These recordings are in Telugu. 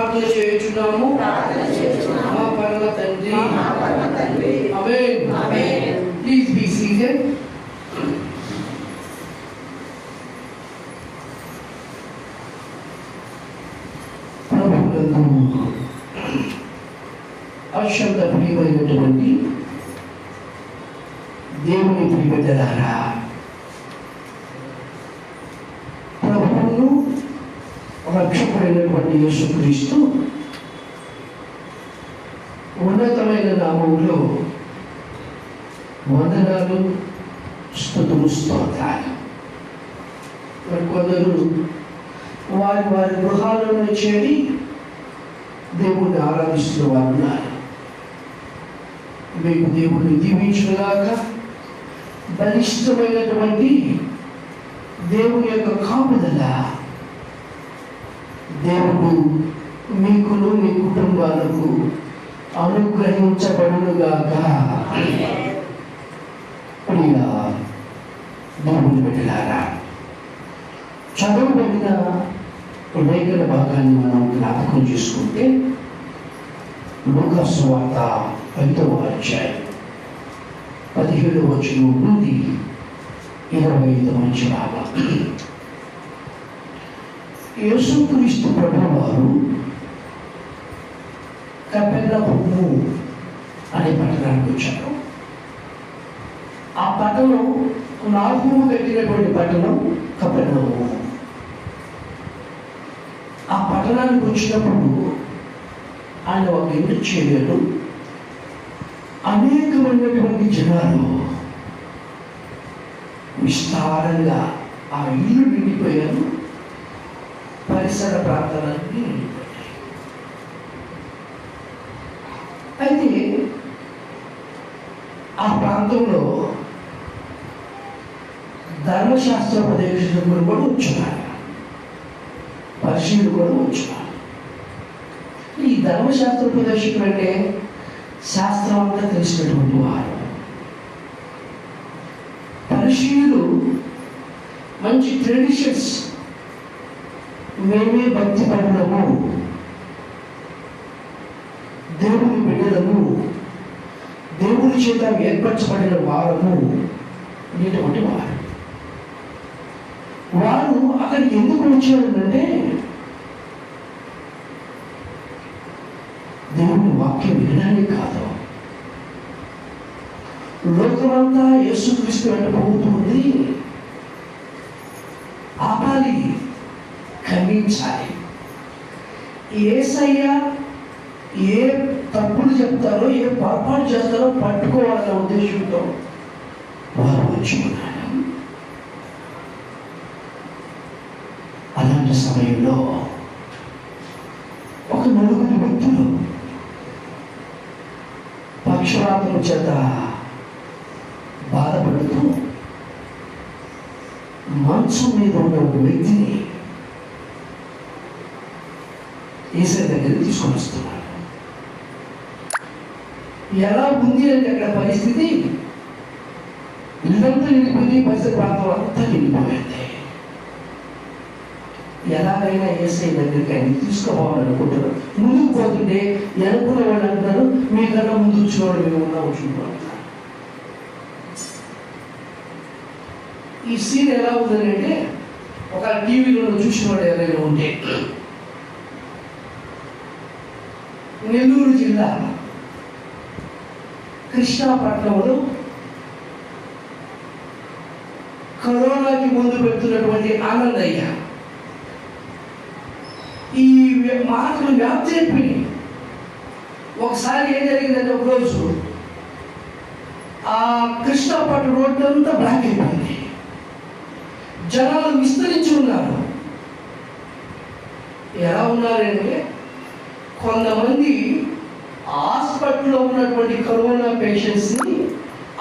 ప్రార్థన చేయుచున్నాము మా పరమ తండ్రి. ఆమేన్. Please be seated. ప్రభువునందు అత్యంత ప్రియమైనటువంటి దేవుని ప్రియబిడ్డలారా, ప్రభువును రక్షకుడైనటువంటి యేసుక్రీస్తు ఉన్నతమైన నామములో వందనాలు, స్తుతులు, స్తోత్రాలు. కొందరు వారి వారి గృహాలను చేరి దేవుణ్ణి ఆరాధిస్తున్న వారు ఉన్నారు. మీకు దేవుణ్ణి దీవించుగాక. బలిష్టమైనటువంటి దేవుని యొక్క కాపుదల దేవుడు మీకును మీ కుటుంబాలకు అనుగ్రహించబడునుగాక. ప్రియ దేవుని బిడ్డలారా, చదవబడిన లేఖన భాగాన్ని మనం జ్ఞాపకం చేసుకుంటే లూకా సువార్త 5వ అధ్యాయం 17వ వచనం నుండి 25వ వచనం. యేసుక్రీస్తు ప్రభువారు కపెర్నహూము అనే పట్టణానికి వచ్చారు. ఆ పట్టణం నాహూము కట్టినటువంటి పట్టణం కపెర్నహూము. ఆ పట్టణానికి వచ్చినప్పుడు ఆయన ఒక ఇల్లు చేయలేదు. అనేకమైనటువంటి జనాలు విస్తారంగా ఆ ఇల్లు నిండిపోయారు. పరిసర ప్రాంతాలన్నీ నిండిపోయాయి. అయితే ఆ ప్రాంతంలో ధర్మశాస్త్రోపదేశకులు కూడా వచ్చున్నారు, పరిశీలు కూడా వచ్చున్నారు. ఈ ధర్మశాస్త్రోపదేశకులు అంటే శాస్త్రం అంతా తెలిసినటువంటి వారు. పరిశీలు మంచి ట్రెడిషన్స్, మేమే భక్తి పరులము, దేవుని బిడ్డలము, దేవుని చేత ఏర్పరచబడిన వారము అనేటువంటి వారు. వారు అక్కడికి ఎందుకు వచ్చారంటే దేవుని వాక్యం వినడానికి కాదు. లోకమంతా యేసుక్రీస్తు వెంట పోతుంది, ఆపాలి, ఖండించాలి. యేసయ్య ఏ తప్పులు చెప్తారో, ఏ పొరపాటు చేస్తారో పట్టుకోవాలనే ఉద్దేశంతో వారు వచ్చి ఉన్నారు. అలాంటి సమయంలో ఒక నలుగురు వ్యక్తులు పక్షవాతం చేత బాధపడుతూ మంచం మీద ఉన్న ఒక వ్యక్తిని యేసయ్య దగ్గరికి తీసుకొని వస్తున్నారు. ఎలా ఉంది అంటే అక్కడ పరిస్థితి ఇల్లంతా నిండిపోయింది, పరిసర ప్రాంతం అంతా నిండిపోయింది. ఎలాగైనా యేసయ్య దగ్గరికి ఆయన తీసుకోవాలనుకుంటున్నారు. ముందుకు పోతుంటే అనుకున్న వాళ్ళు అంటున్నారు, మీకన్నా ముందు వచ్చినవాడు మేము ఉన్నాము చూడాలి. ఈ సీన్ ఎలా ఉందని అంటే, ఒక టీవీలో చూసినవాడు ఎవరైనా ఉంటే, నెల్లూరు జిల్లా కృష్ణాపట్నంలో కరోనాకి ముందు పెడుతున్నటువంటి ఆనందయ్య ఈ మాటలు వ్యాప్తి అయిపోయి, ఒకసారి ఏం జరిగిందంటే, ఒకరోజు ఆ కృష్ణాపట్నం రోడ్డు అంతా బ్లాక్ అయిపోయింది. జనాలు విస్తరించి ఉన్నారు. ఎలా ఉన్నారంటే, కొంతమంది హాస్పిటల్లో ఉన్నటువంటి కరోనా పేషెంట్స్ని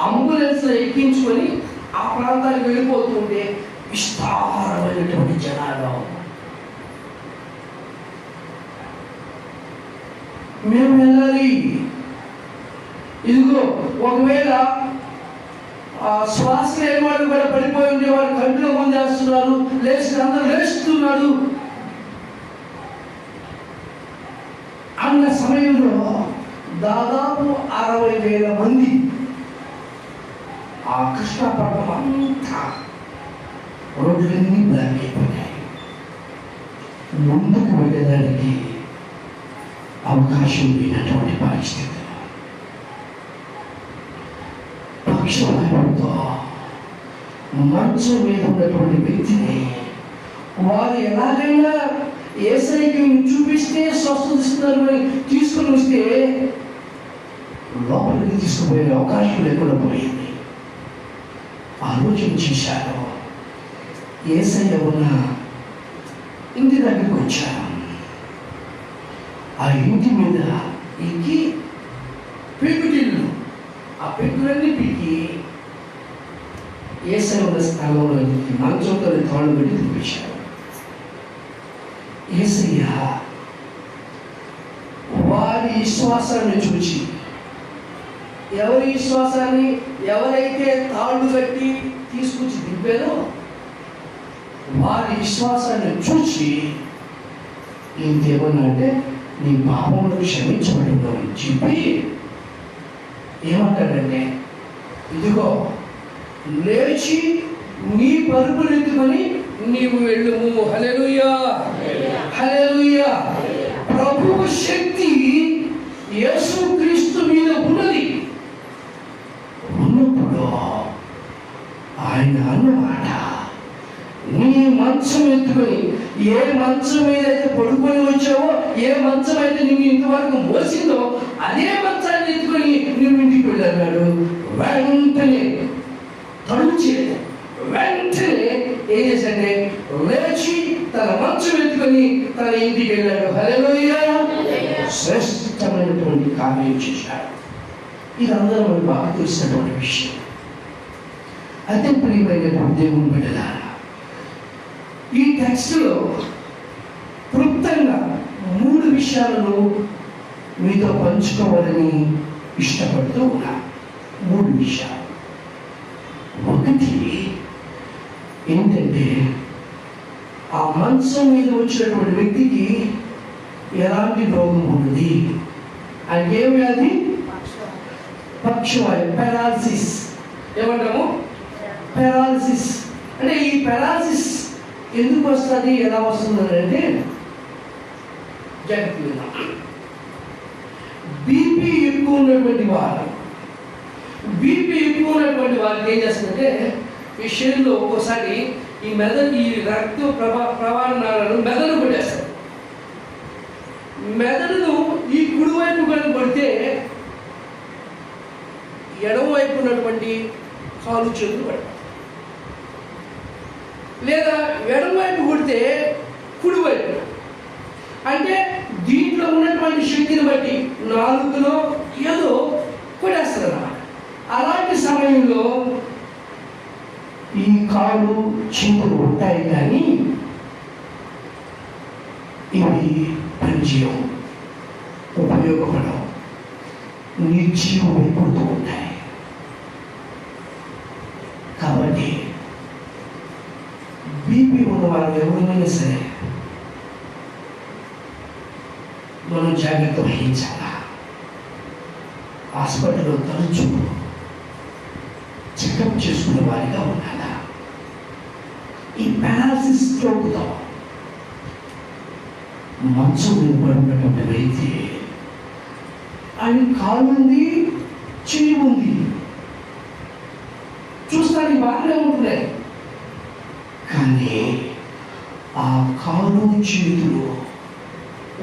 అంబులెన్స్లో ఎక్కించుకొని ఆ ప్రాంతానికి వెళ్ళిపోతుంటే విస్తారమైనటువంటి జనాలు. మేము వెళ్ళాలి, ఇదిగో ఒకవేళ శ్వాస లేని వాళ్ళు కూడా పడిపోయి ఉండే వాళ్ళు కంటిలో ముందేస్తున్నారు, లేచి అందరూ లేస్తున్నాడు. రోజుల్లో దాదాపు 60,000 మంది ఆ కృష్ణాపట్నం అంతా రోడ్లన్నీ బ్లాక్ అయిపోయాయి. ముందుకు వెళ్ళడానికి అవకాశం లేనటువంటి పరిస్థితి. పక్షవాయువుతో మంచం మీద ఉన్నటువంటి వ్యక్తిని వారు ఎలాగైనా యేసయ్యకి చూపిస్తే స్వస్థతిస్తున్నారు తీసుకుని వస్తే లోపలికి తీసుకుపోయే అవకాశం లేకుండా పోయింది. ఆలోచన చేశారు. యేసయ్య ఉన్న ఇంటి దగ్గరికి వచ్చారు. ఆ ఇంటి మీద ఎక్కి పెంకుటిల్లు, ఆ పెంకులన్నీ పీకి యేసయ్య ఉన్న స్థలంలో మంచంతో తాళ్ళు పెట్టి తినిపించారు. యేసయ్య వారి విశ్వాసాన్ని చూచి, ఎవరి విశ్వాసాన్ని ఎవరైతే తాళ్ళు కట్టి తీసుకొచ్చి దింపారో వారి విశ్వాసాన్ని చూసి ఇంకేమన్నా అంటే నీ పాపములు క్షమించబడిందో అని చెప్పి ఏమంటాడంటే, ఇదిగో లేచి నీ పరుపులు ఎత్తుకొని నీవు వెళ్ళుము. హల్లెలూయా, హల్లెలూయా. ప్రభువు శక్తి యేసుక్రీస్తు మీద ఉన్నది. ఉన్నప్పుడు ఆయన అన్నమాట, నీ మంచం ఎత్తుకొని, ఏ మంచం మీద అయితే పడుకొని వచ్చావో, ఏ మంచం అయితే నిన్ను ఇంతవరకు మోసిందో అదే మంచాన్ని ఎత్తుకొని నువ్వు ఇంటికి వెళ్ళాడు. వెంటనే తడుచి వెంటనే ఏం చేశాడే, లేచి తన మంచం ఎత్తుకొని తన ఇంటికి వెళ్ళాడు. హల్లెలూయా. శ్రేష్టమైనటువంటి కార్యం చేశాడు. ఇది అందరూ మనకు బాగా తెలిసినటువంటి విషయం. అదే ప్రియమైనటువంటి దేవుని బిడ్డలారా, ఈ టెక్స్ట్లో క్లుప్తంగా 3 విషయాలను మీతో పంచుకోవాలని ఇష్టపడుతూ ఉన్నా. 3 విషయాలు. ఒకటి ఏంటంటే, ఆ మంచం మీద వచ్చినటువంటి వ్యక్తికి ఎలాంటి రోగం ఉన్నది, అది ఏ వ్యాధి? పక్షవాయు, పెరాలసిస్. ఏమంటాము? పెరాలసిస్. అంటే ఈ పెరాలసిస్ ఎందుకు వస్తుంది, ఎలా వస్తుంది అంటే, జాగ్రత్తగా బీపీ ఎక్కువ ఉన్నటువంటి వారికి ఏం చేస్తుందంటే, ఈ శరీరంలో ఒక్కోసారి ఈ మెదడు, ఈ రక్త ప్రవాహాలను మెదడు కొట్టేస్తారు. మెదడును ఈ కుడివైపు కనుక కొడితే ఎడమవైపు ఉన్నటువంటి కాలు చేతులు పడతాయి, లేదా ఎడమవైపు కొడితే కుడివైపు. అంటే దీంట్లో ఉన్నటువంటి శక్తిని బట్టి నాలుగులో ఏదో కొట్టేస్తారు అన్నమాట. అలాంటి సమయంలో ఈ కాళ్ళు చేతులు ఉంటాయి, కానీ ఇవి పనిచేయవు, ఉపయోగపడవు, నిర్జీవం అయిపోతూ ఉంటాయి. కాబట్టి బీపీ ఉన్న వాళ్ళు ఎవరైనా సరే మనం జాగ్రత్త వహించాలా. హాస్పిటల్లో తరచూ చెకప్ చేసుకునే వారిగా ఉండాలా. ఈ పారాలసిస్ స్ట్రోక్తో మంచం మీద పడినటువంటి వ్యక్తి, ఆయన కాలు ఉంది, చెయ్యి ఉంది, చూస్తానికి బాగానే ఉంటున్నాయి, కానీ ఆ కాలు చేతులు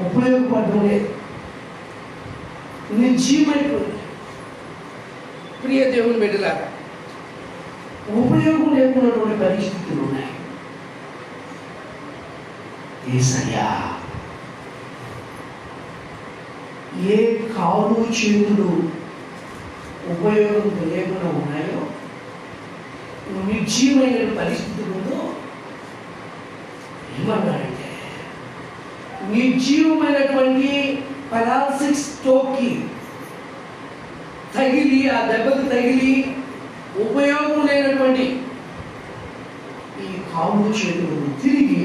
ఉపయోగపడలే, నిర్జీవమైపోయింది. ప్రియ దేవుని బిడ్డలారా, ఉపయోగం లేకున్నటువంటి పరిస్థితులు ఉన్నాయి. యేసయ్యా ఏ కాలు చేతులు ఉపయోగం లేకుండా ఉన్నాయో, నిర్జీవమైన పరిస్థితుల్లో ఏమన్నారంటే, నిర్జీవమైనటువంటి పెరాలసిస్ స్ట్రోక్కి తగిలి, ఆ దెబ్బకు తగిలి ఉపయోగం లేనటువంటి ఈ కాళ్ళు చేతులు తిరిగి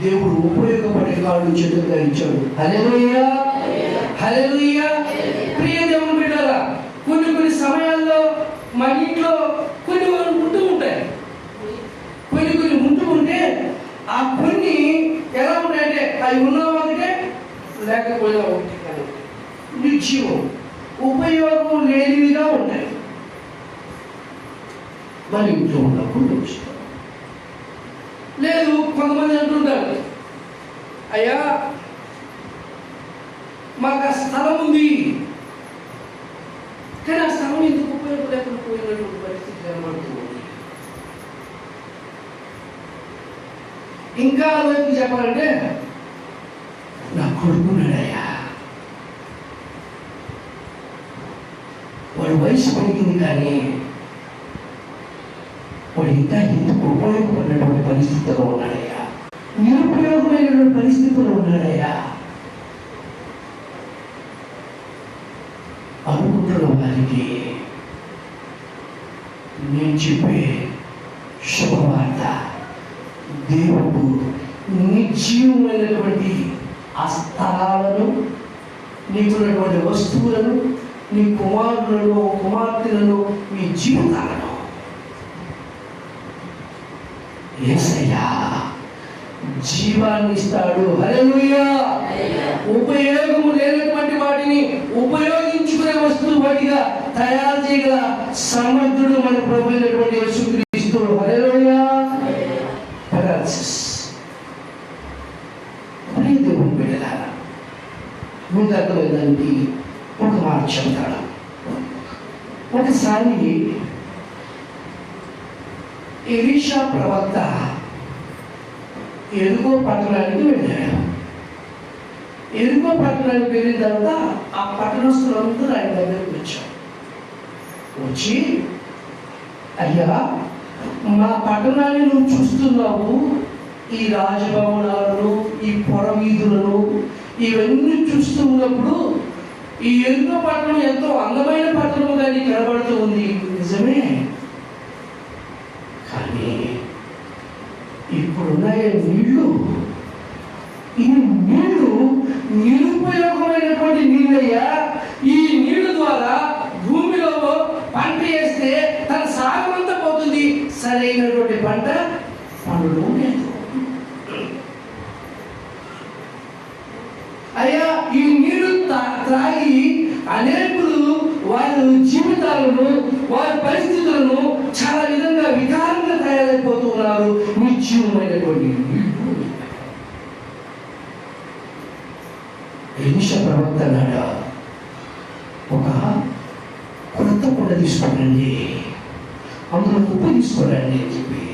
దేవుడు ఉపయోగపడే కాళ్ళు చేతులుగా ఇచ్చాడు. హల్లెలూయా, హల్లెలూయా. ప్రియ దేవుని బిడ్డలారా, కొన్ని సమయాల్లో మన ఇంట్లో కొన్ని ఉంటూ ఉంటాయి. కొన్ని ఉంటూ ఉంటే ఆ కొన్ని ఎలా ఉంటాయంటే అవి ఉన్న ఒకటే లేకపోయినా ఒకటి కానీ నిర్జీవం, ఉపయోగం లేనివిగా ఉంటాయి. మన ఇంట్లో ఉన్నప్పుడు లేదు. కొంతమంది అంటుంటారు, అయ్యా మాకు ఆ స్థలం ఉంది, కానీ ఆ స్థలం ఎందుకు ఉపయోగం లేకుండా పోయినటువంటి పరిస్థితి కనబడుతుంది. ఇంకా ఆలోచన చెప్పాలంటే నా కొడుకున్నాడయ్యా, వాడు వయసు పెరిగింది కానీ వాడు ఇంకా ఎందుకు ఉపయోగపడినటువంటి పరిస్థితిలో ఉన్నాడయ్యా, నిరుపయోగమైనటువంటి పరిస్థితిలో ఉన్నాడయ్యా అనుకుంటున్న వారికి నేను చెప్పే శుభవార్త, దేవుడు నిర్జీవమైనటువంటి ఆ స్థలాలను, నీకున్నటువంటి వస్తువులను, నీ కుమారులను కుమార్తెలను, మీ జీవితాలను యేసయ్యా జీవాన్ని ఇస్తాడు. హల్లెలూయా. ఉపయోగము లేనటువంటి వాటిని ఉపయోగించుకునే వస్తువు వాటిగా తయారు చేయగల సమర్థుడు మన ప్రభు అయినటువంటి యేసుక్రీస్తు. హల్లెలూయా. దేవుని బిడ్డలారా, మీకు అర్థమైందానికి ఒక మాట చెప్తాడు. ఒకసారి ఎలీషా ప్రవక్త ఎరుకో పట్టణానికి వెళ్ళాడు. ఎరుకో పట్టణానికి వెళ్ళిన తర్వాత ఆ పట్టణస్తులందరూ ఆయన దగ్గరికి వచ్చారు. వచ్చి, అయ్యా మా పట్టణాన్ని నువ్వు చూస్తున్నావు, ఈ రాజభవనాలను, ఈ పొర వీధులను ఇవన్నీ చూస్తూ ఉన్నప్పుడు ఈ ఎరుకో పట్టణం ఎంతో అందమైన పట్టణముగా నీకు కనబడుతూ ఉంది, నిజమే. కానీ ఇప్పుడున్నాయే నీళ్లు, ఈ నీళ్లు నిరుపయోగమైనటువంటి నీళ్ళయ్యా. ఈ నీళ్ల ద్వారా భూమిలో పంట వేస్తే తన సాగమంతా పోతుంది, సరైనటువంటి పంట పండులో లేదు. అయ్యా ఈ నీళ్లు త్రాగి అనేకులు వారి జీవితాలను, వారి పరిస్థితులను చాలా విధంగా వికారంగా తయారైపోతున్నారు. నిర్జీవమైనటువంటి ఎలీషా ప్రవక్త అన్నాడు, ఒక కొత్త కుండ తీసుకోనండి, అందులో ఉప్పు తీసుకోరండి అని చెప్పి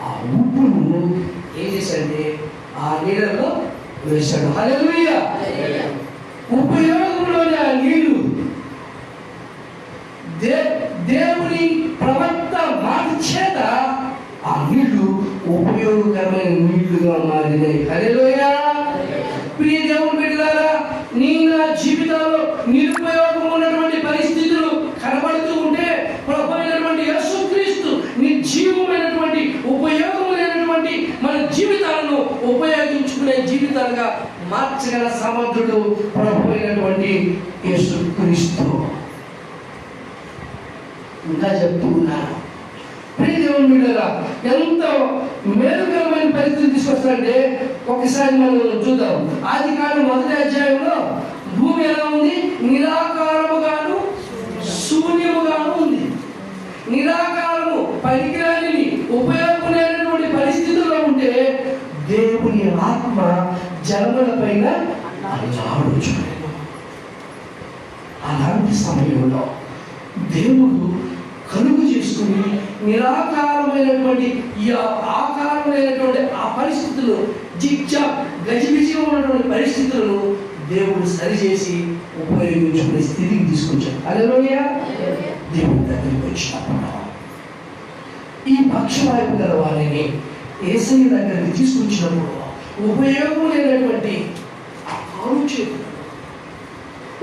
ఆ ఉప్పును ఏం చేశాడంటే ఆ నీళ్ళలో వేశాడు. హల్లెలూయా. ఉపయోగంలోని ఆ నీళ్లు దేవుని ప్రవక్త మాట చేత ఆ నీళ్లు ఉపయోగకరమైన నీళ్లుగా మారినాయి. హల్లెలూయా. ప్రియ దేవుని బిడ్డలారా, నీ నా జీవితాల్లో నిరుపయోగం ఉన్నటువంటి పరిస్థితులు కనబడుతూ ఉంటే ప్రభువైనటువంటి యేసుక్రీస్తు నిర్జీవమైనటువంటి ఉపయోగమైనటువంటి మన జీవితాలను ఉపయోగించుకునే జీవితాలుగా మార్చగల సమర్థుడు ప్రభువైనటువంటి యేసుక్రీస్తు. ఇంకా చెప్తూ ఉన్నాను, ప్రియ దేవుని బిడ్డలారా, ఎంత మేలుకరమైన పరిస్థితి తీసుకొస్తారంటే ఒకసారి మనం చూద్దాం. ఆదికాండం 1వ అధ్యాయంలో భూమి ఎలా ఉంది? నిరాకారముగాను శూన్యముగాను ఉంది. నిరాకారము, పనికిరాని, ఉపయోగం లేనటువంటి పరిస్థితుల్లో ఉంటే దేవుని ఆత్మ జనముల పైన ఆడుచుండెను. అలాంటి సమయంలో దేవుడు కలుగు చేసుకుని నిరాకారమైనటువంటి ఈ ఆకారమైనటువంటి ఆ పరిస్థితులు, జిగ్జాగ్ గజిబిజిగా ఉన్నటువంటి పరిస్థితులను దేవుడు సరిచేసి ఉపయోగించుకునే స్థితికి తీసుకొచ్చాడు. హల్లెలూయా. దేవుడి దగ్గరికి వచ్చినప్పుడు ఈ పక్షవాయువు గల వారిని యేసయ్య దగ్గరికి తీసుకొచ్చినప్పుడు ఉపయోగం లేనటువంటి ఆ కాలు చేతులు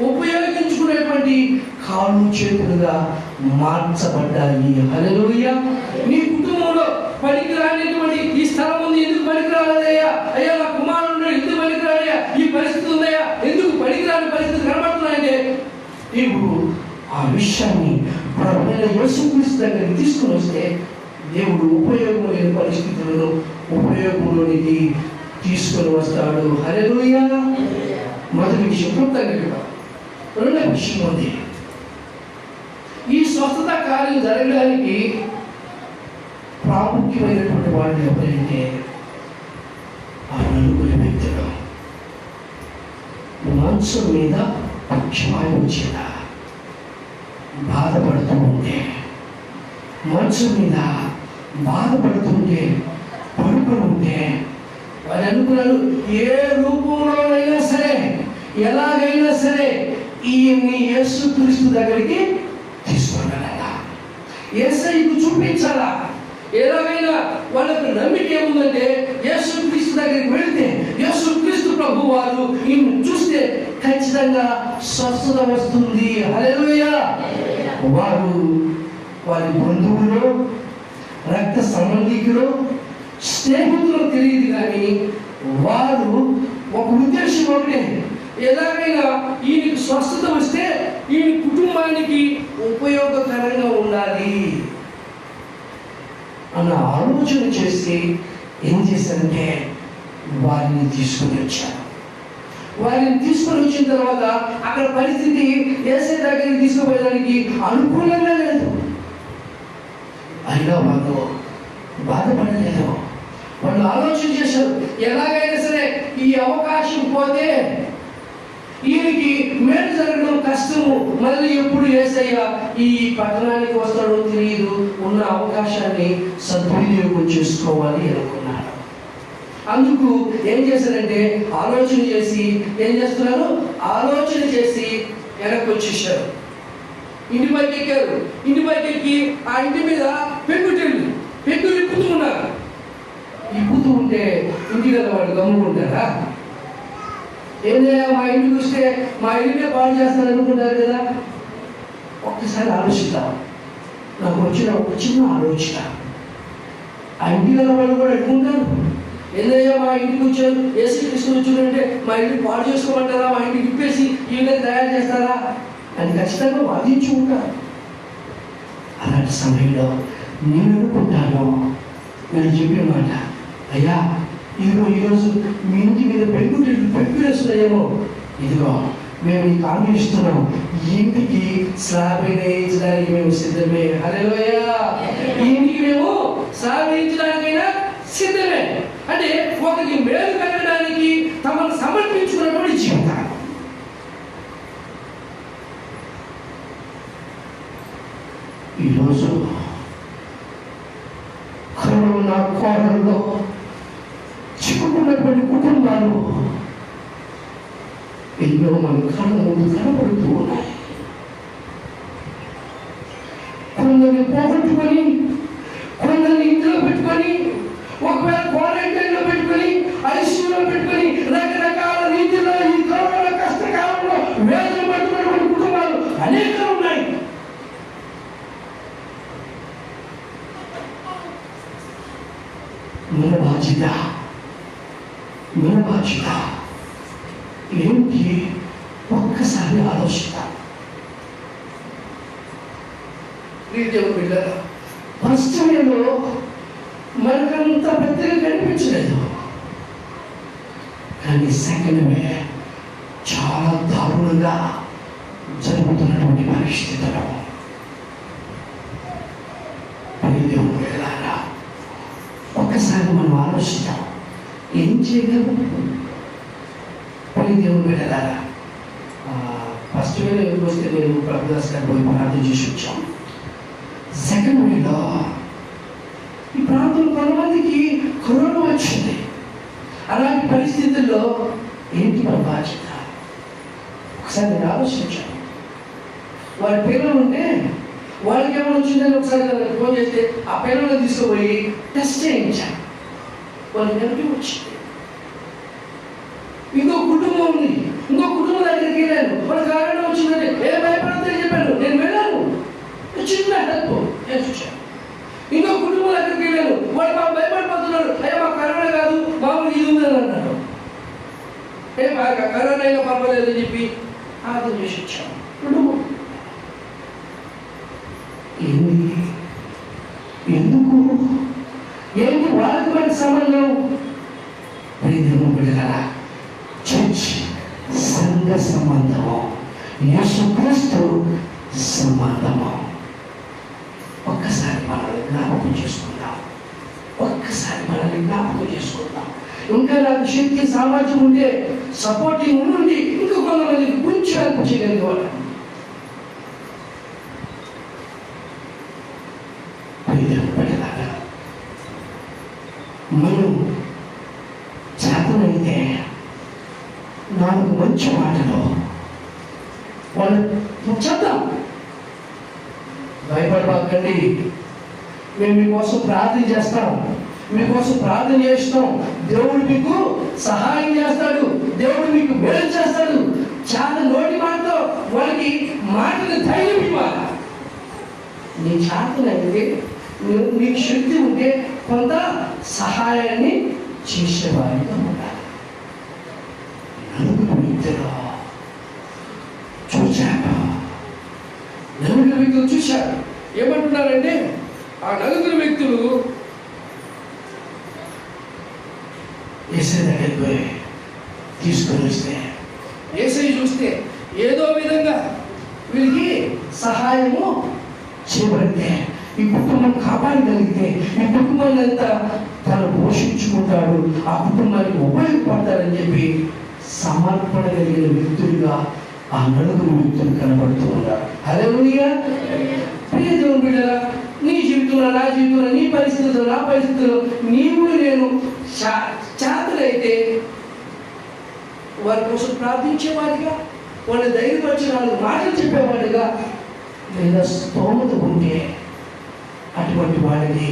ఉపయోగించుకునేటువంటి కాళ్ళు చేతులుగా మార్చబడ్డాయి. హల్లెలూయా. నీ కుటుంబంలో పనికి రానిటువంటి ఈ స్థలం ఉంది, ఎందుకు పనికి రాలేదయ్యా? అయ్యా నా కుమారుడు ఎందుకు పనికి రాడయ్యా? ఈ పరిస్థితి ఉందయ్యా, ఎందుకు పనికి ఇలాంటి పరిస్థితులు కనబడుతున్నాయంటే దేవుడు ఆ విషయాన్ని ప్రభువైన యేసుక్రీస్తు దగ్గరికి తీసుకుని వస్తే దేవుడు ఉపయోగం లేని పరిస్థితులను ఉపయోగంలోనికి తీసుకొని వస్తాడు. హల్లెలూయా. మొదటి విషయం కృతజ్ఞత. రెండవ విషయం ఉంది, ఈ స్వస్థత కార్యం జరగడానికి ప్రాముఖ్యమైనటువంటి వాళ్ళు ఎవరంటే ఆ నలుగురు వ్యక్తులు. మంచం మీద పక్షవాయువు వచ్చిన బాధపడుతూ ఉంటే, మంచం మీద బాధపడుతుంటే, పడుకొని ఉంటే వాళ్ళు అనుకున్నారు ఏ రూపంలోనైనా సరే ఎలాగైనా సరే ఈయన్ని యేసుక్రీస్తు దగ్గరికి తీసుకురావాలా, యేసయ్యకు చూపించాలా. ఎలాగైనా వాళ్ళకు నమ్మిక ఏముందంటే యేసుక్రీస్తు దగ్గరికి వెళితే యేసుక్రీస్తు ప్రభు వారు ఈయన చూస్తే ఖచ్చితంగా స్వస్థత వస్తుంది. హల్లెలూయా. వారు వారి బంధువులు, రక్త సంబంధికులు, స్నేహితులు తెలియదు, కానీ వారు ఒక ఉద్దేశం ఒకటే, ఎలాగైనా ఈయనకి స్వస్థత వస్తే ఈయన కుటుంబానికి ఉపయోగకరంగా ఉండాలి అన్న ఆలోచన చేసి ఏం చేశారంటే వారిని తీసుకొని వచ్చారు. వారిని తీసుకొని వచ్చిన తర్వాత అక్కడ పరిస్థితి యేసయ్య దగ్గరికి తీసుకుపోయడానికి అనుకూలంగా లేదు. అయినా వాళ్ళు బాధపడలేదు. వాళ్ళు ఆలోచన చేశారు, ఎలాగైనా సరే ఈ అవకాశం పోతే ఈయనకి మేలు జరగడం కష్టము, మళ్ళీ ఎప్పుడు యేసయ్య ఈ పట్టణానికి వస్తాడో తెలియదు, ఉన్న అవకాశాన్ని సద్వినియోగం చేసుకోవాలి అనుకున్నాడు. అందుకు ఏం చేశారంటే ఆలోచన చేసి ఆలోచన చేసి వెనక్కి వచ్చేసారు. ఇంటి పైకి ఎక్కారు. ఇంటి పైకి ఎక్కి ఆ ఇంటి మీద పెగ్గులు ఇప్పుతూ ఉన్నారు. ఇప్పుతూ ఉంటే ఇంటి కదా వాళ్ళు గమ్ముకుంటారా? ఏదైనా మా ఇంటికి వస్తే మా ఇంటినే పాడు చేస్తారు అనుకుంటారు కదా. ఒక్కసారి ఆలోచిద్దాం. నాకు వచ్చిన ఒక చిన్న ఆలోచన, ఆ ఇంటి కదా వాళ్ళు కూడా ఎట్టుకుంటారు. ఏదైనా మా ఇంటికి వచ్చారు, యేసుక్రీస్తు వచ్చారంటే మా ఇంటికి పాడు చేసుకోమంటారా, మా ఇంటికి ఇప్పేసి ఈయన తయారు చేస్తారా అని ఖచ్చితంగా వాదించి ఉంటారు. అలాంటి సమయంలో నేను అనుకుంటాను, నేను చెప్పిన మాట, అయ్యా ఇదిగో ఈరోజు మీ ఇంటి మీద పెగ్గులేస్తున్నాయేమో, ఇదిగో మేము ఈ హామీ ఇస్తున్నాం, ఇంటికి స్లాబ్ వేయించడానికి మేము సిద్ధమే. హల్లెలూయా. ఈ ఇంటికి మేము స్లాబ్ వేయించడానికైనా సిద్ధమే. అంటే ఒకరికి మేలు కలగడానికి తమను సమర్పించుకున్నటువంటి జీవితాలు. ఈరోజు కరోనా కోరల్లో చిక్కుకున్నటువంటి కుటుంబాలు ఎన్నో మన కళ్ళ ముందు కనబడుతూ ఉన్నాయి. కొందరిని పోగొట్టుకొని, కొందరిని ఇంట్లో పెట్టుకొని, ఒకవేళ క్వారంటైన్లో పెట్టుకొని, ఐసీయూలో పెట్టుకొని, రకరకాల రీతిలో ఈ కరోనా కష్టకాలంలో వేదన పడుతున్నటువంటి కుటుంబాలు అనేకలు ఉన్నాయి. మన బాధ్యత ఏంటి? ఒక్కసారి ఆలోచిద్దాం. ఫస్ట్ వేలో మనకంత పెద్దగా కనిపించలేదు, కానీ సెకండ్ వే చాలా దారుణంగా జరుగుతున్నటువంటి పరిస్థితులు. ఒక్కసారి మనం ఆలోచిద్దాం, ఏం చేయగలం? దేవుని వెళ్ళారా? ఫస్ట్ వేలో ఎవరు వస్తే నేను ప్రభుదాస్ గారు పోయి ప్రార్థన చేసి వచ్చాం. సెకండ్ వేలో ఈ ప్రాంతంలో కొంతమందికి కరోనా వచ్చింది. అలాంటి పరిస్థితుల్లో ఏంటి మన బాధ్యత? ఒకసారి నేను ఆలోచించాను. వాళ్ళ పిల్లలు ఉంటే వాళ్ళకి ఏమైనా వచ్చిందని ఒకసారి ఫోన్ చేస్తే ఆ పిల్లలను తీసుకుపోయి టెస్ట్ చేయించాను. వాళ్ళకి నెగిటివ్ వచ్చింది. ఇంకో కుటుంబం ఉంది, ఇంకో కుటుంబం దగ్గరికి వెళ్ళాను, వాళ్ళకి కరోనా వచ్చిందంటే ఏ భయపడద్దని చెప్పాను. నేను వెళ్ళాను, చిన్న హెల్ప్ చేయించాను. ఇంకో కుటుంబం దగ్గరికి వెళ్ళాను, వాళ్ళు మాకు భయపడిపోతున్నారు, అయ్యా మాకు కరోనా కాదు మామూలు ఇది ఉందని అన్నారు. బాగా కరోనా అయినా పర్వాలేదని చెప్పి ఆర్థం చేసి వచ్చాము. ఎందుకు ఏంటి వాళ్ళకి మన సంబంధం? బిడ్డలారా, చర్చ్ సంఘ సంబంధము, యేసుక్రీస్తు సంబంధము. ఒక్కసారి మనల్ని జ్ఞాపకం చేసుకుందాం. ఇంకా నాకు శక్తి సామర్థ్యం ఉంటే, సపోర్టింగ్ ఉండి ఇంకా కొంతమందికి కొంచెం హెల్ప్ చేయగలిగే వాళ్ళు. మనం చేతనైతే 4 మంచి మాటలు వాళ్ళు చేద్దాం. భయపడబాకండి, మేము మీకోసం ప్రార్థన చేస్తాం, మీకోసం ప్రార్థన చేస్తాం. దేవుడు మీకు సహాయం చేస్తాడు, దేవుడు మీకు మేలు చేస్తాడు. చాలా నోటి మాటతో వాళ్ళకి మాటలు ధైర్యం ఇవ్వాలి. నీ చేతనైతే, నీకు శక్తి ఉంటే కొంత సహాయాన్ని చేసేవారిగా ఉండాలి. నలుగురు వ్యక్తులు చూశారు. ఏమంటున్నారంటే, ఆ నలుగురు వ్యక్తులు యేసయ్య దగ్గరికి పోయి తీసుకొని వస్తే, యేసయ్య చూస్తే ఏదో విధంగా వీరికి సహాయము చేయబడితే, ఈ కుటుంబం కాపాడగలిగితే, ఈ కుటుంబాన్ని అంతా తను పోషించుకుంటాడు, ఆ కుటుంబానికి ఉపయోగపడతాడని చెప్పి సమర్పణ కలిగిన వ్యక్తులుగా ఆ నలుగురు వ్యక్తులు కనబడుతూ ఉన్నారు. హల్లెలూయా. ప్రియ దేవుని బిడ్డలారా, నీ జీవితంలో, నా జీవితంలో, నీ పరిస్థితుల్లో, నా పరిస్థితుల్లో నీవు నేను చేతనైతే వారి కోసం ప్రార్థించేవాడిగా, వాళ్ళ ధైర్యపరిచిన మాటలు చెప్పేవాడిగా, లేదా స్తోమత ఉంటే అటువంటి వాడిని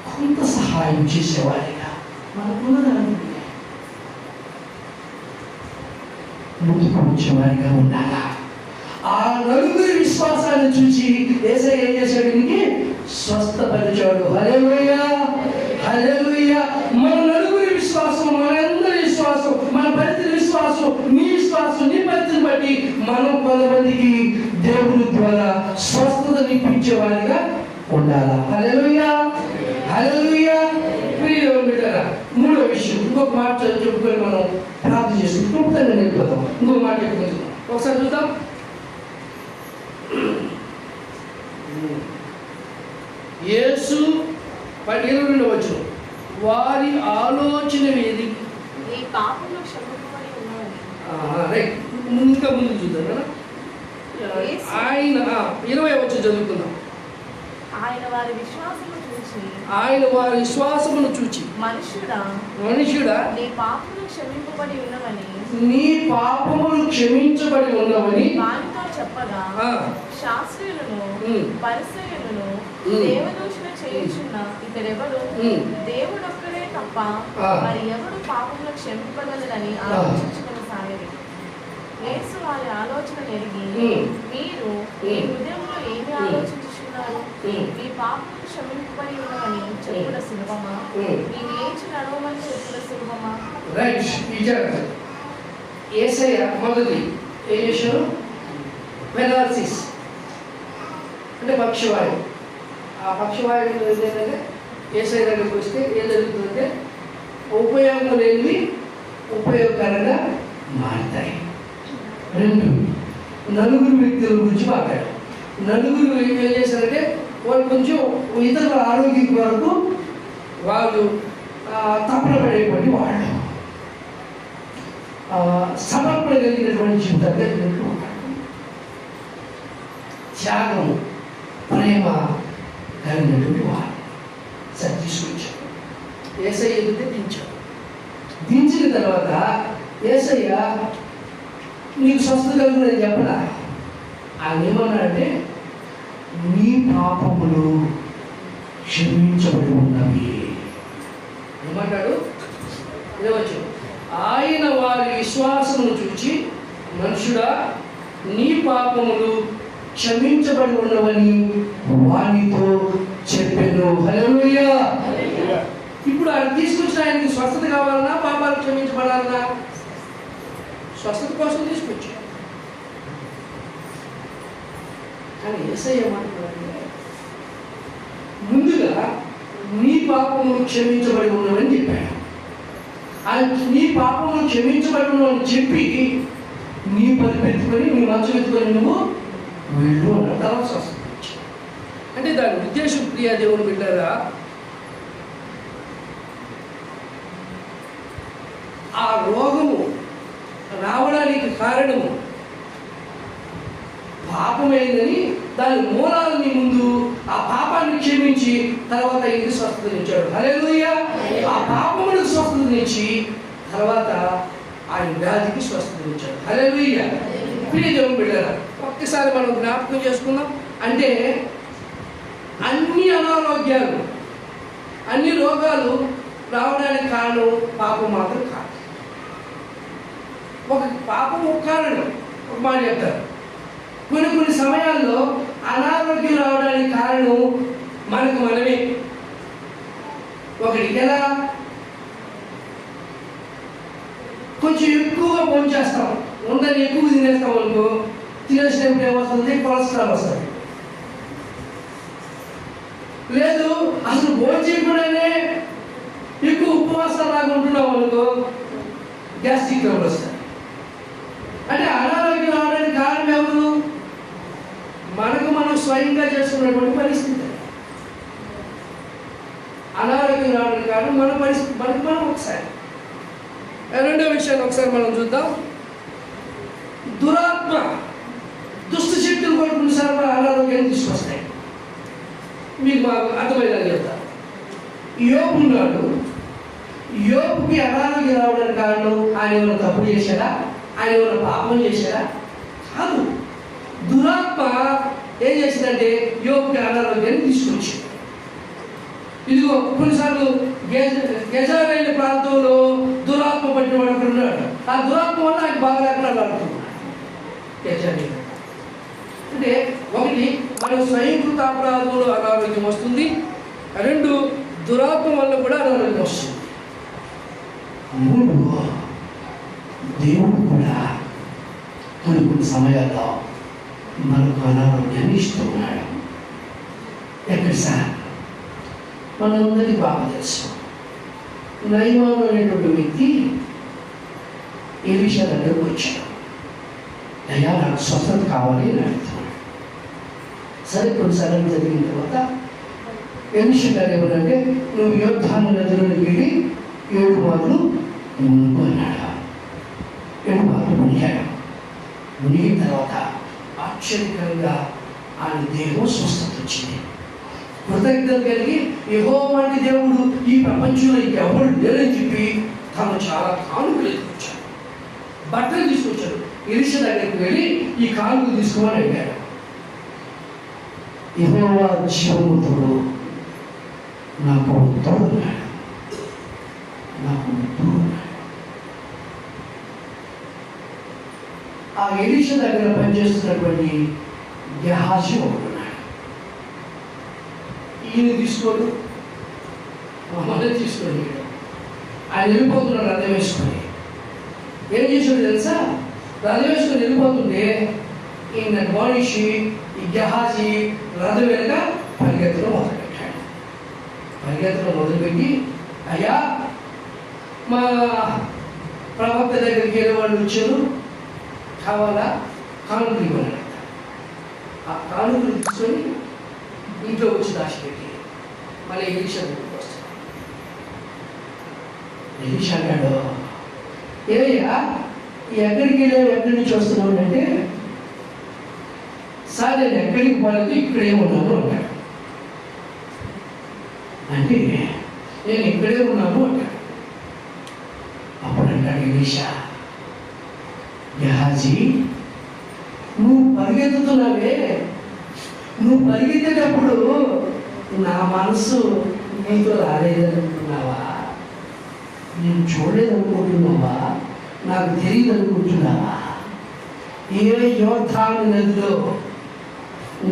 కొంత సహాయం చేసేవాడిగా మనకున్నదాన్ని ముందుకు వచ్చేవారిగా ఉండాలా. ఆ నలుగురి విశ్వాసాన్ని చూసి యేసయ్య ఏం చేశాడు? దీనికి స్వస్థపరిచాడు. హల్లెలూయా, హల్లెలూయా. మన నలుగురి విశ్వాసం, మనందరి విశ్వాసం, మన పరిస్థితి విశ్వాసం, నీ విశ్వాసం, నీ పరిస్థితిని బట్టి మనం కొంతమందికి దేవుని ద్వారా స్వస్థతనిప్పించేవారిగా ఉండాలా. హల్లెలూయా, హల్లెలూయా. మూడో విషయం, ఇంకొక మాట చెప్పుకొని మనం ప్రార్థన చేసుకుంటూ క్లుప్తంగా వెళ్ళిపోతాం. ఇంకొక మాట చెప్పుకుంటున్నాం, ఒకసారి చూద్దాం. యేసు 22వ వచనం, వారి ఆలోచన ఏది? ఇంకా ముందు చూద్దాం కదా. ఆయన 20వ వచనం చదువుకుందాం. ఆయన వారి విశ్వాసమును చూచి మనుష్యుడా నీ పాపములు క్షమింపబడి ఉన్నవని వారితో చెప్పగా, శాస్త్రులను పరిసయ్యులను దేవదూషణ చేయుచున్న ఇతరెవడు దేవుడొక్కడే తప్ప మరి ఎవడు పాపములు క్షమింపగలనని ఆలోచించుకొనసాగేది. యేసు వారి ఆలోచన ఎరిగి, మీరు మీ హృదయంలో ఏమి ఆలోచించుచున్నారు? మీ పాపములు క్షమింపబడి ఉన్నవని చెప్పుట సులభమా? మీ లేచి నడవమని చెప్పుట సులభమా? యేసయ్య మొదటి ఏం చేశారు? పెనాల్సిస్ అంటే పక్షవాయువు. ఆ పక్షవాయువు ఏంటంటే యేసయ్య దగ్గరికి వస్తే ఏం జరుగుతుందంటే ఉపయోగం లేనివి ఉపయోగకరంగా మారుతాయి. 2, నలుగురు వ్యక్తుల గురించి మాట్లాడారు. నలుగురు ఏం చేశారంటే వాళ్ళు కొంచెం ఇతరుల ఆరోగ్యం కొరకు వాళ్ళు తపన పడేటువంటి వాళ్ళు, సమర్పణ కలిగినటువంటి జీవితాలు కలిగినట్టు ఉంటారు. త్యాగం, ప్రేమ కలిగినటువంటి వారు తీసుకొచ్చారు. యేసయ్య ఎదుటే దించారు. దించిన తర్వాత యేసయ్య నీకు స్వస్థత కలుగుతుందని చెప్పడా? ఆయన ఏమన్నాడంటే, నీ పాపములు క్షమించబడి ఉన్నవి. ఏమంటాడు? ఇదవచ్చు, ఆయన వారి విశ్వాసమును చూచి, మనుషుడా నీ పాపములు క్షమించబడి ఉన్నవని వానితో చెప్పెను. హల్లెలూయా. ఇప్పుడు ఆయన తీసుకొచ్చిన ఆయనకి స్వస్థత కావాలన్నా, పాపాలు క్షమించబడాలన్నా? స్వస్థత కోసం తీసుకొచ్చాడు. కానీ యేసయ్య ఏమంటున్నాడంటే, ముందుగా నీ పాపములు క్షమించబడి ఉన్నవని చెప్పాడు. ఆయన నీ పాపములు క్షమించబడి ఉన్నవని చెప్పి నీ పరిపెత్తుకొని నీ మంచం ఎత్తుకొని నువ్వు వెళ్ళు అన్న తర్వాత స్వస్థత ఇచ్చాడు. అంటే దాని ఉద్దేశం ప్రియా దేవుని బిడ్డరా, ఆ రోగము రావడానికి కారణము పాపమైందని దాని మూలాలని ముందు ఆ పాపాన్ని క్షమించి తర్వాత ఇది స్వస్థతనిచ్చాడు. హల్లెలూయా. ఆ పాపములకు స్వస్థతనిచ్చి తర్వాత ఆయన వ్యాధికి స్వస్థతనిచ్చాడు. హల్లెలూయా. ప్రియ దేవుని బిడ్డలారా, ఒక్కసారి మనం జ్ఞాపకం చేసుకుందాం. అంటే అన్ని అనారోగ్యాలు, అన్ని రోగాలు రావడానికి కారణం పాపం మాత్రం కాదు. ఒక పాపం ఒక కారణం, ఒక మాట చెప్తారు. కొన్ని సమయాల్లో అనారోగ్యం రావడానికి కారణం మనకు మనమే. ఒకటి ఎలా, కొంచెం ఎక్కువగా భోంచేస్తాం, ఉందని ఎక్కువ తినేస్తాం అనుకో, తినేసినప్పుడు ఏమొస్తుంది? కొలెస్ట్రాల్ వస్తుంది. లేదు అసలు భోజనం చేయకుండానే ఎక్కువ ఉపవాసాలు లాగా ఉంటున్నాం అనుకో, గ్యాస్ట్రిక్ ట్రబుల్ వస్తుంది. అంటే అనారోగ్యం రావడానికి కారణం ఎవరు? మనకు మనం స్వయంగా చేసుకున్నటువంటి పరిస్థితి. అనారోగ్యం రావడానికి కారణం మన పరిస్థితి, మనకు మనం. ఒకసారి రెండో విషయాన్ని ఒకసారి మనం చూద్దాం. దురాత్మ, దుష్ట శక్తులు కూడా కొన్నిసార్లు మన అనారోగ్యాన్ని తీసుకొస్తాయి. మీకు మాకు అర్థమైనా చెప్తాను. యోబు ఉన్నాడు, యోబుకి అనారోగ్యం రావడానికి కారణం ఆయన ఏమైనా తప్పు చేశాడా? ఆయన ఏమైనా పాపం చేశాడా? కాదు. దురాత్మ ఏం చేసిందంటే యోబుకి అనారోగ్యాన్ని తీసుకొచ్చింది. ఇదిగో కొన్నిసార్లు గెజారైన ప్రాంతంలో దురాత్మ పట్టిన వాడు అక్కడ ఉన్నాడు. ఆ దురాత్మ వల్ల ఆయన బాగా లేకుండా ఆడుతున్నాడు. గెజారైన అంటే ఒకటి, మన స్వయంకృత అపరాధంలో అనారోగ్యం వస్తుంది. రెండు, దురాత్మ వల్ల కూడా అనారోగ్యం వస్తుంది. మూడు, దేవుడు కూడా కొన్ని సమయాల్లో మనకు అనారోగ్యాన్ని ఇస్తున్నాడు. ఎక్కడ సార్? మనందరికీ బాగా తెలుసు. నయమాను అనేటువంటి వ్యక్తి ఎలీషా దగ్గరకు వచ్చాడు. అయ్యా నాకు స్వస్థత కావాలి అని అడుగుతున్నాడు. సరే కొన్నిసార్లు జరిగిన తర్వాత ఎలీషా గారు ఏమనంటే, నువ్వు యోర్దాను నదిలోకి వెళ్ళి 7 మార్లు మునుగు అన్నాడు. 7 మార్లు మునిగాడు. మునిగిన తర్వాత ఆశ్చర్యకరంగా ఆయన దేహం స్వస్థత వచ్చింది. కృతజ్ఞత కలిగి యెహోవా వంటి దేవుడు ఈ ప్రపంచంలో ఇంకెవరు లేరని చెప్పి తాను చాలా కానుకలు తీసుకొచ్చాడు, బట్టలు తీసుకొచ్చాడు. ఎలీషా దగ్గరికి వెళ్ళి ఈ కానుకలు తీసుకోమని అడిగాడు. యెహోవా జీవముతుడు నాకు తోడున్నాడు, నాకు తోడున్నాడు. ఆ ఎలీషా దగ్గర పనిచేస్తున్నటువంటి గెహాజీ ఒకడున్నాడు. ఈయన తీసుకోడు, మమ్మల్ని తీసుకోండి. ఆయన వెళ్ళిపోతున్నాడు రథం వేసుకొని. ఏం చేసాడు తెలుసా? రథం వేసుకొని వెళ్ళిపోతుంటే ఈయన మనిషి ఈ గెహాజీ రథం వెనుక పరిగెత్తడం మొదలుపెట్టాడు. పరిగెత్తడం మొదలుపెట్టి, అయ్యా మా ప్రవక్త దగ్గరికి వెళ్ళే వాళ్ళు వచ్చారు, కావాలా? కానుకలు ఇవ్వనట. ఆ కానుకలు తీసుకొని ఇంట్లో వచ్చి దాచిపెట్టి మళ్ళీ ఎలీషా దగ్గరికి వస్తాడు. ఎలీషా అన్నాడు, ఏమయ్యా ఎక్కడికి వెళ్ళావు, ఎక్కడి నుంచి వస్తున్నావు అంటే, సార్ నేను ఎక్కడికి పోలేదు, ఇక్కడే ఉన్నాను అంటాడు. అంటే నేను ఇక్కడే ఉన్నాను అంటాడు. అప్పుడు అంటాడు ఎలీషా, గెహాజీ నువ్వు పరిగెత్తుతున్నావే, నువ్వు పరిగెత్తేటప్పుడు నా మనసు నీతో రాలేదనుకుంటున్నావా? నేను చూడలేదనుకుంటున్నావా? నాకు తెలియదు అనుకుంటున్నావా? ఏ యోర్దాను నదిలో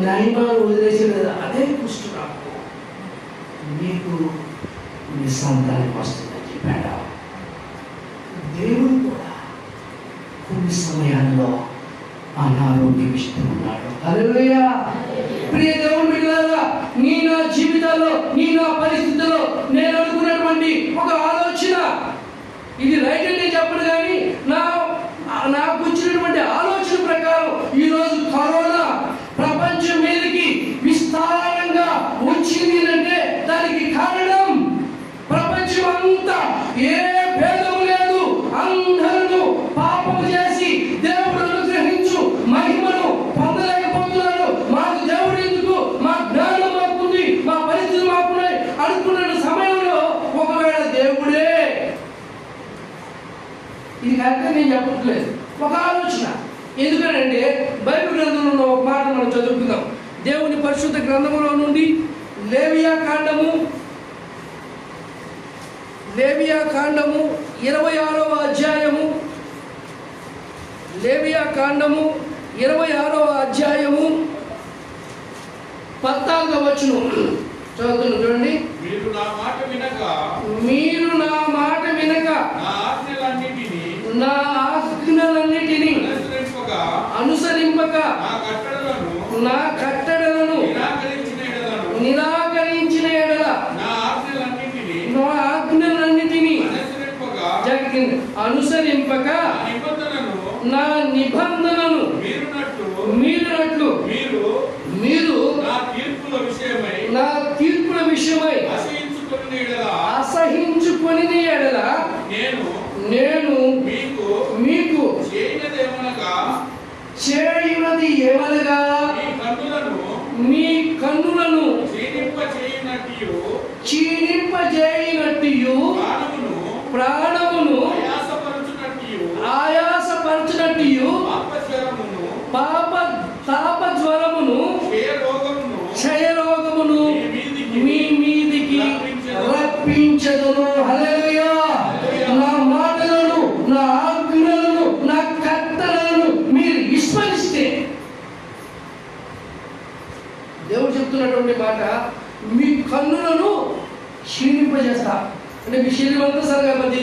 నయమాను వదిలేసేది అదే కుష్ఠరోగం నీకు నీ సంతానికి వస్తుందని చెప్పాడు. దేవుడు కూడా కొన్ని సమయాల్లో అనారోగ్యం ఇస్తూ ఉన్నాడు. హల్లెలూయా. ప్రియ దేవుని బిడ్డలారా, నీ నా జీవితాల్లో, నీ నా పరిస్థితుల్లో నేను అనుకున్నటువంటి ఒక ఆలోచన, ఇది రైట్ అని చెప్పను కానీ నాకు వచ్చినటువంటి ఆలోచన ప్రకారం ఈరోజు కరోనా ప్రపంచం మీదకి విస్తారంగా వచ్చింది అంటే దానికి కారణం ప్రపంచం అంతా ఏ భేదం లేదు, అందరూ పాపం చేసి దేవుడు అనుగ్రహించు మహిమను పొందలేకపోతున్నారు. మాకు దేవుడు ఎందుకు, మా జ్ఞానం మాకుంది, మా పరిస్థితులు మాకున్నాయి అనుకున్న సమయంలో ఒకవేళ దేవుడే, ఇది కరెక్ట్గా నేను చెప్పట్లేదు, ఒక ఆలోచన. ఎందుకంటే బైబిల్ గ్రంథంలో ఉన్న ఒక మాట మనం చదువుకుందాం. దేవుని పరిశుద్ధ గ్రంథంలో నుండి లేవియా కాండము 26వ అధ్యాయము, లేవియా కాండము 26వ అధ్యాయము 14వ వచనం చదువుతున్నాను చూడండి. మీరు నా మాట వినక నా ఆజ్ఞలన్నిటినీ అనుసరింపక నా కట్టడలను నిరాకరించిన ఎడల నా ఆజ్ఞలన్నిటినీ అనుసరింపక నా నిబంధనను మీరినట్లు మీరు నా తీర్పుల విషయమై అసహించుకొని ఎడల నేను మీకు చేయునది ఏమనగా మీ కన్నులను క్షీణింపజేయునట్టు ప్రాణమును ఆయాసపరచునట్టు తాపజ్వరమును క్షయరోగమును మీ మీదికి రప్పించదును. హల్లెలూయా. నా మాటలను, నా ఆజ్ఞలను, నా కట్టడలను మీరు విస్మరిస్తే, దేవుడు చెప్తున్నటువంటి మాట, మీ కన్నులను క్షీణింపజేస్తా. అంటే మీ శరీరం అంతా సరిగా మంది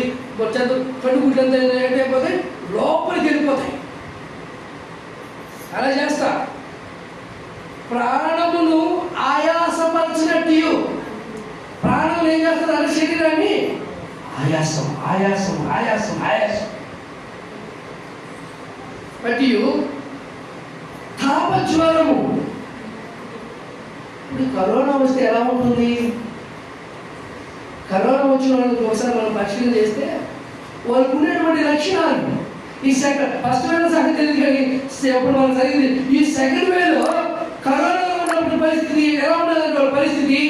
కన్ను గుడ్లంతా ఏంటైపోతాయి, లోపలికి వెళ్ళిపోతాయి. అలా చేస్తా. ప్రాణమును ఆయాసపరచినట్టు, ప్రాణం ఏం చేస్తారు అలా శరీరాన్ని ఆయాసం ఆయాసం ఆయాసం ఆయాసం మరియు తాపజ్వరము. ఇప్పుడు కరోనా వస్తే ఎలా ఉంటుంది? కరోనా వచ్చిన వాళ్ళకి ఒకసారి మనం పరిశీలన చేస్తే వాళ్ళకు ఉండేటువంటి లక్షణాలు, ఈ ఫస్ట్ వేలో సంగతి తెలియదు కానీ ఎప్పుడు మనకు జరిగింది, ఈ సెకండ్ వేలో కరోనాలో ఉన్నటువంటి పరిస్థితి ఎలా ఉండాలంటే వాళ్ళ పరిస్థితి,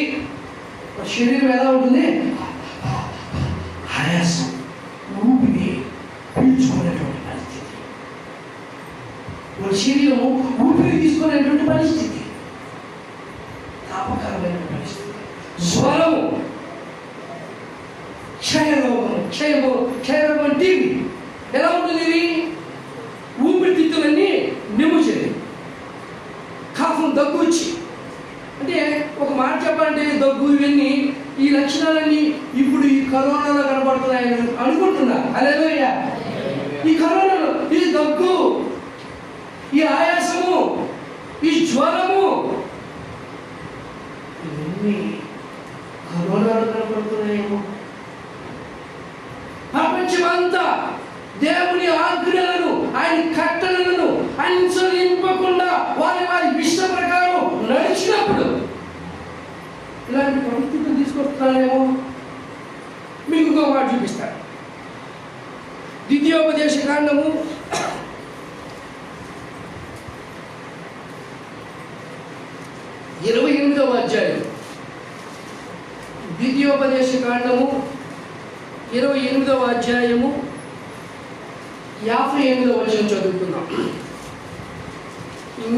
శరీరం ఎలా ఉంటుంది, ఆయాసం, ఊపిరి పీల్చుకునేటువంటి పరిస్థితి, వాళ్ళ శరీరము ఊపిరి తీసుకునేటువంటి పరిస్థితి, తాపకరమైన పరిస్థితి, జ్వరము, క్షయరోగం టీవీ ఎలా ఉంటుంది? ఇది ఊపిరితిత్తులన్నీ నిమ్ముచేది, కాఫం, దగ్గు వచ్చి, అంటే ఒక మాట చెప్పాలంటే దగ్గు, ఇవన్నీ ఈ లక్షణాలన్నీ ఇప్పుడు ఈ కరోనాలో కనబడుతున్నాయని అనుకుంటున్నా. హల్లెలూయా. ఈ కరోనాలో ఈ దగ్గు, ఈ ఆయాసము, ఈ జ్వరము, ఇవన్నీ కరోనాలో కనబడుతున్నాయేమో. ప్రపంచమంతా దేవుని ఆజ్ఞలను, ఆయన కట్టడలను అనుసరింపకుండా వారి ఇష్ట ప్రకారం నడిచినప్పుడు ఇలాంటి పరిస్థితులు తీసుకొస్తున్నానేమో. మీకు ఇంకో మాట చూపిస్తాను. ద్వితీయోపదేశ కాండము 28వ అధ్యాయం, ద్వితీయోపదేశ కాండము 28వ అధ్యాయము 58వ వచనం చదువుకుందాం.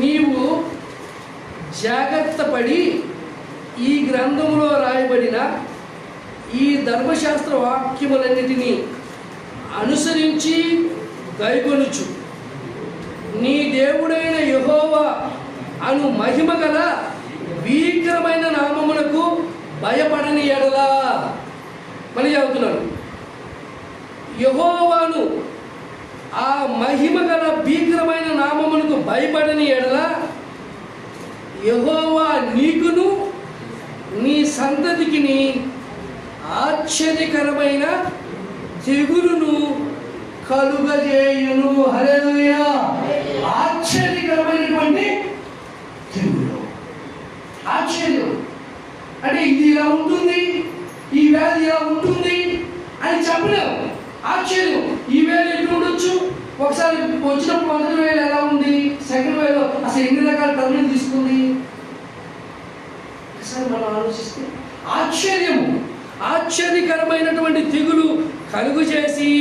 నీవు జాగ్రత్త పడి ఈ గ్రంథములో రాయబడిన ఈ ధర్మశాస్త్ర వాక్యములన్నిటినీ అనుసరించి గైకొనుచు నీ దేవుడైన యెహోవా అను మహిమ గల భీకరమైన నామమునకు భయపడని ఎడలా. మళ్ళీ చదువుతున్నాను. యెహోవాను ఆ మహిమ గల భీకరమైన నామమునకు భయపడని ఎడల యెహోవా నీకును నీ సంతతికిని ఆశ్చర్యకరమైన తెగులును కలుగజేయును. హల్లెలూయా. ఆశ్చర్యకరమైనటువంటి తెగులు. ఆశ్చర్యం అంటే ఇది ఇలా ఉంటుంది, ఈ వ్యాధి ఇలా ఉంటుంది అని చెప్పలేము. ఆశ్చర్యం, ఈ వేలు ఎటు ఉండొచ్చు, ఒకసారి వచ్చినప్పుడు మొదటి వేలు ఎలా ఉంది, సెకండ్ వేలు అసలు ఎన్ని రకాల టర్నులు తీసుకుంది, ఒకసారి మనం ఆలోచిస్తే ఆశ్చర్యము, ఆశ్చర్యకరమైనటువంటి తెగులు కలుగు చేసి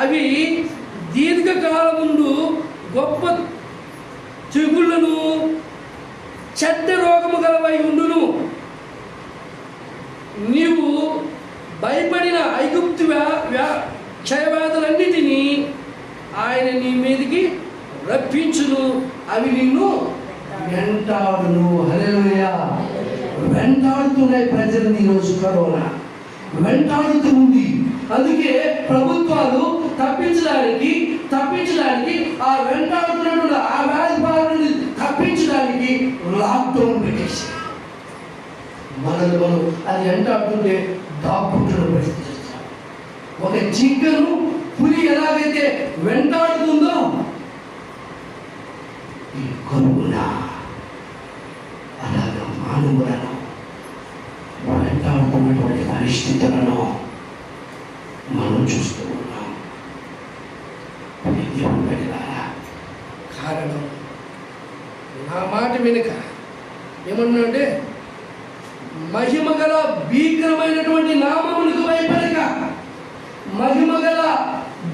అవి దీర్ఘకాలం ముందు గొప్ప తెగుళ్లను చెడ్డ రోగము గలవై ఉండును. నీవు భయపడిన ఐగుప్తు క్షయవ్యాధులన్నిటినీ ఆయన నీ మీదకి రప్పించును, అవి నిన్ను వెంటాడును. హల్లెలూయా. వెంటాడుతున్నాయి ప్రజలను ఈరోజు కరోనా వెంటాడుతూ ఉంది. అందుకే ప్రభుత్వాలు తప్పించడానికి ఆ వెంటాడుతున్నటువంటి ఆ వ్యాధి బారి నుండి తప్పించడానికి లాక్డౌన్ పెట్టేసి మనం అది వెంటాడుతుంటే దాక్కుంటున్న పరిస్థితి. ఒక జింకను పులి ఎలాగైతే వెంటాడుతుందో ఈ కరువునా అలాగా మానవులను వెంటాడుతున్నటువంటి పరిస్థితులను మనం చూస్తూ ఉన్నాం. కారణం నా మాట వెనుక ఏమన్నా అంటే మహిమ గల భీకరమైనటువంటి నామములకు భయపడక, మహిమ గల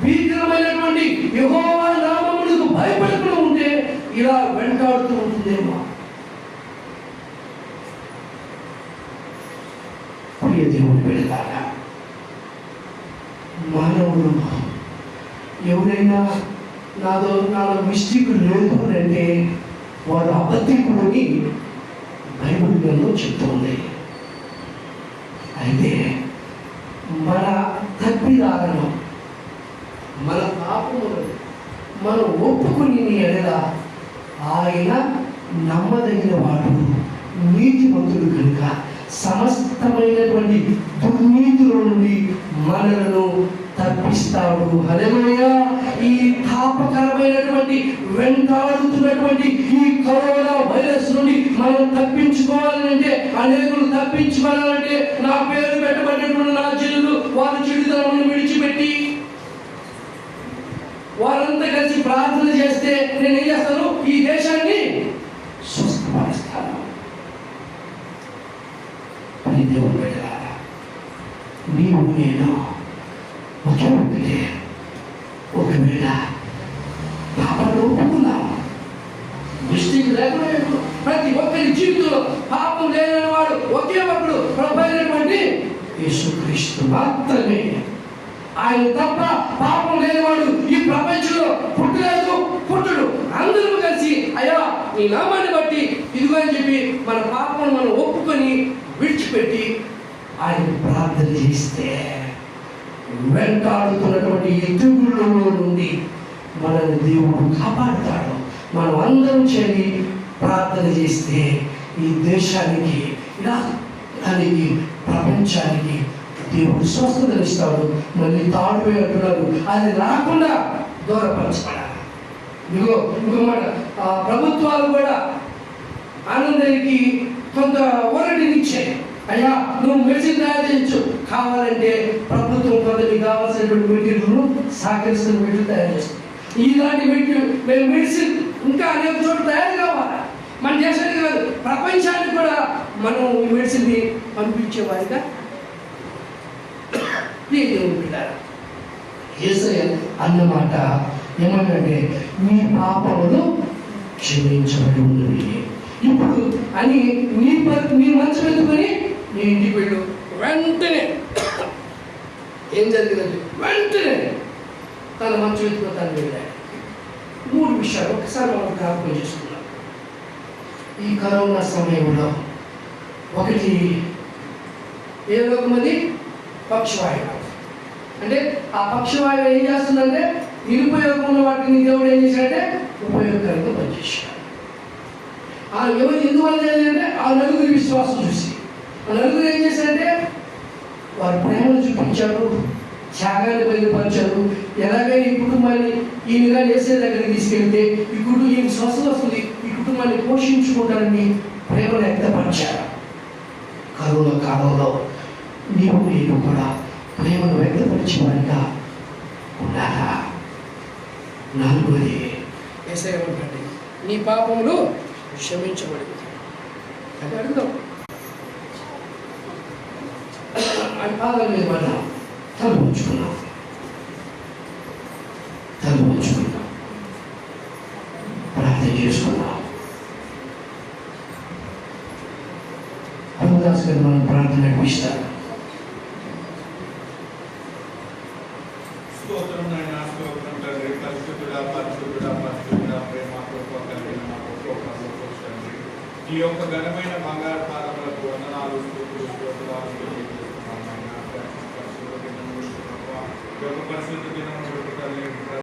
భీకరమైనటువంటి యెహోవా నామములకు భయపడకుండా ఉంటే ఇలా వెంటాడుతూ ఉంటుందేమో. ప్రియ దేవుని బిడ్డలారా, మానవుడు ఎవరైనా నాలో మిస్టేక్ లేదు అంటే వాడు అబద్ధికుడిని బైబిల్ గ్రంథంలో చెప్తుంది. అయితే మన తప్పిదాలను, మన పాపములను మనం ఒప్పుకుని ఎడల ఆయన నమ్మదగిన వాడు, నీతిమంతుడు కనుక సమస్తమైనటువంటి దుర్నీతుల నుండి మనలను తప్పిస్తాడు. హల్లెలూయా. ఈ తాపకరమైనటువంటి వెంటాడుతున్నటువంటి ఈ కరోనా వైరస్ నుండి మనం తప్పించుకోవాలంటే, అనేకులు తప్పించుకోవాలంటే నా పేరు పెట్టబడినటువంటి నా జనులు వారి చెడుతనమును విడిచిపెట్టి వారంతా కలిసి ప్రార్థన చేస్తే నేను ఏం చేస్తాను, ఈ దేశాన్ని స్వస్థపరుస్తాను. దేవుని బిడ్డలారా, నీవు నేను ఒకే ఒకటే. ఒకవేళ పాపను ఒప్పుకున్నాం, మిస్టేక్ లేకుండా ప్రతి ఒక్కరి జీవితంలో పాపం లేని వాడు ఒకే ఒకడు ప్రభువైనటువంటి యేసుక్రీస్తు మాత్రమే. ఆయన తప్ప పాపం లేనివాడు ఈ ప్రపంచంలో పుట్టలేదు, పుట్టడు. అందరూ కలిసి అయ్యా నీ నామాన్ని బట్టి ఇదిగో అని చెప్పి మన పాపం మనం ఒప్పుకొని విడిచిపెట్టి ఆయన ప్రార్థన చేస్తే వెంటాడుతున్నటువంటి ఎదుగుల్లో నుండి మనల్ని దేవుడు కాపాడుతాడు. మనం అందరం చేరి ప్రార్థన చేస్తే ఈ దేశానికి, దానికి, ప్రపంచానికి దేవుడు స్వస్థతనిస్తాడు. మళ్ళీ తాడువే అంటున్నారు, అది రాకుండా దూరపరచబడాలి. ఇంకో మాట, ప్రభుత్వాలు కూడా ఆనందానికి కొంత ఊరటినిచ్చాయి. అయ్యా నువ్వు మెడిసిన్ తయారు చేయొచ్చు, కావాలంటే ప్రభుత్వం కొంత మీకు కావాల్సినటువంటి మెటీరియల్ను సహకరిస్తున్న మెటీరియల్ తయారు చేస్తుంది. ఇలాంటి మెడిసిన్ ఇంకా అనేక చోట్ల తయారు కావాలి. మన దేశానికి కాదు, ప్రపంచానికి కూడా మనం ఈ మెడిసిన్ని పంపించేవారిగా యేసయ్య అన్నమాట ఏమంటే మీ పాపములు క్షమించబడి ఉన్నవి. ఇప్పుడు అని నీ మంచం ఎత్తుకొని నీ ఇంటికి వెళ్ళు. వెంటనే ఏం జరిగిందంటే వెంటనే తన మంచం ఎత్తుకొని తను వెళ్ళాడు. 3 విషయాలు ఒకసారి మనం జ్ఞాపకం చేసుకున్నాం. ఈ కరోనా సమయంలో ఒకటి ఏ రోగం, అది పక్షవాయువు. అంటే ఆ పక్షవాయువు ఏం చేస్తుందంటే నిరుపయోగం ఉన్న వాటిని దేవుడు ఏం చేశాడంటే ఉపయోగకరంగా పనిచేశాడు. ఆ ఎవరు ఎందువల్ల చేయాలంటే ఆ నలుగురి విశ్వాసం చూసి ఆ నలుగురు ఏం చేశారంటే వారి ప్రేమను చూపించారు, త్యాగాన్ని బయలుపరిచారు. ఎలాగైనా ఈ కుటుంబాన్ని ఈయనగా వేసే దగ్గరికి తీసుకెళ్తే ఈ స్వస్థత వస్తుంది, ఈ కుటుంబాన్ని పోషించుకుంటారని ప్రేమను వ్యక్తపరిచారు. కరోనా కాలంలో నేను కూడా ప్రేమను వ్యక్తపరిచేవాడిగా ఉండాలా? నాలుగోది ఏసేమంటండి, నీ పాపములు క్షమించబడింది అని అడుగుదాం. ఆయన పాదాల మీద పడ్డాం, తల ఉంచుకున్నాం, ప్రార్థన చేసుకున్నాం. రామదాస్ గారు మనం ప్రార్థన నడిపిస్తారు. స్తోత్రం నాయనా, స్తోత్రం తండ్రి. పరిశుద్ధుడా, పరిశుద్ధుడా, పరిశుద్ధుడా, ప్రేమ కృప కలిగిన మా గొప్ప తండ్రి. ఈ యొక్క ఘనమైన బంగారు పాదములకు వందనాలు, స్తుతులు, స్తోత్రాలు తెలియజేస్తున్నాం నాయనా. పరిశుద్ధ దినములు, ఈ యొక్క పరిశుద్ధ దినములు తల్లి